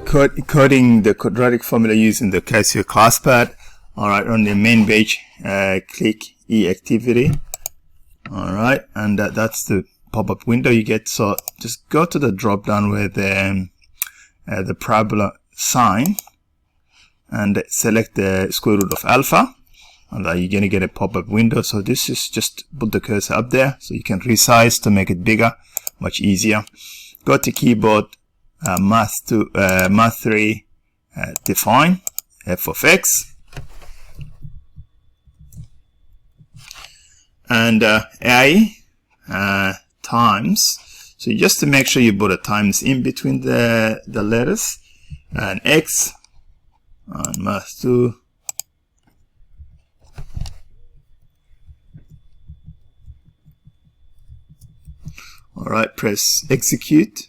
coding the quadratic formula using the Casio ClassPad. Alright, on the main page, click E-activity. Alright, and that's the pop-up window you get. So just go to the drop down with the parabola sign and select the square root of alpha, and you're going to get a pop-up window. So this is just put the cursor up there so you can resize to make it bigger, much easier. Go to keyboard, math 3, define f of x, and a times. So just to make sure you put a times in between the letters, and x, and math 2, alright, press execute.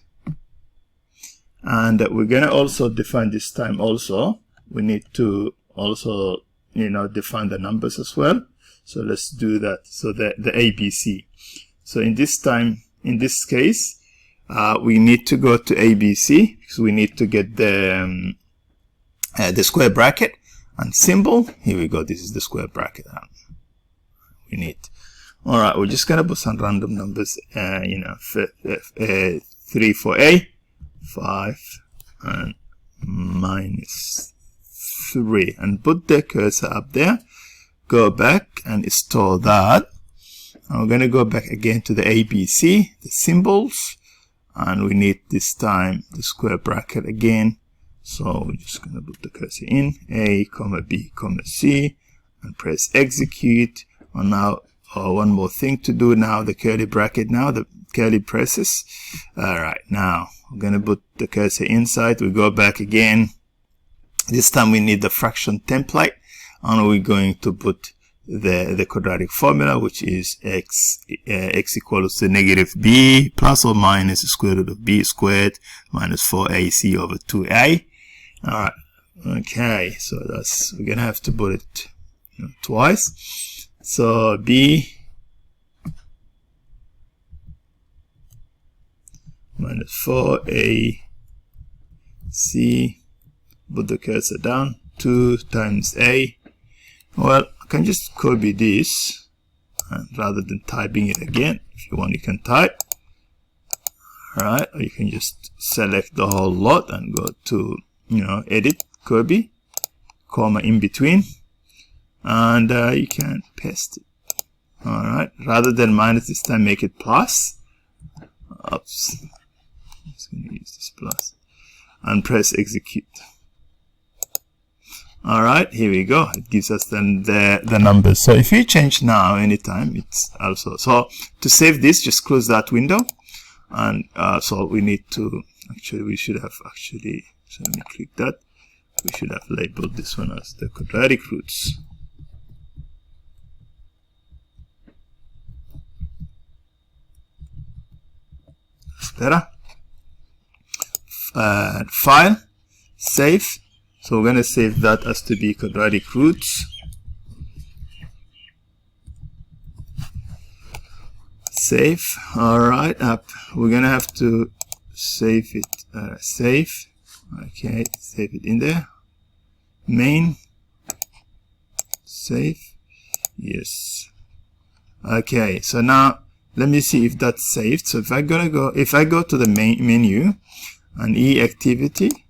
And we're gonna also define this time also. We need to also, define the numbers as well. So let's do that. So the ABC. So in this case, we need to go to ABC because we need to get the square bracket and symbol. Here we go. This is the square bracket we need. All right, we're just gonna put some random numbers. 3 for A, 5, and minus 3, and put the cursor up there. Go back and store that. And we're going to go back again to the ABC, the symbols, and we need this time the square bracket again. So we're just going to put the cursor in A, comma B, comma C, and press execute. And now one more thing to do now, the curly bracket now, the curly braces. All right, now we're going to put the cursor inside. We go back again. This time we need the fraction template, and we're going to put the quadratic formula, which is x equals to negative b plus or minus the square root of b squared minus 4ac over 2a. All right, okay, so we're gonna have to put it twice. So b minus 4ac, put the cursor down, 2 times a. Well, I can just copy this, and rather than typing it again. If you want, you can type. Alright, or you can just select the whole lot and go to, edit, copy, comma in between, and you can paste it. Alright, rather than minus this time, make it plus. Oops, I'm just going to use this plus, and press execute. Alright, here we go. It gives us then the numbers. So if you change now anytime, it's also. So to save this, just close that window. And so we need to, we should have so let me click that. We should have labeled this one as the quadratic roots. That's better. File, save. So we're going to save that as to be quadratic roots. Save. Alright, we're going to have to save it. Save. Okay, save it in there. Main. Save. Yes. Okay, so now let me see if that's saved. So if I go to the main menu and E-activity,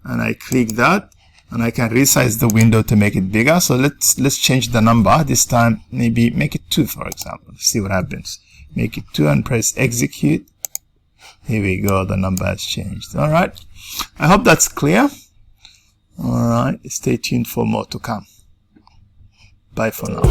and I click that, and I can resize the window to make it bigger. So let's change the number. This time maybe make it 2, for example. Let's see what happens. Make it 2 and press execute. Here we go, the number has changed. Alright, I hope that's clear. Alright, stay tuned for more to come. Bye for now.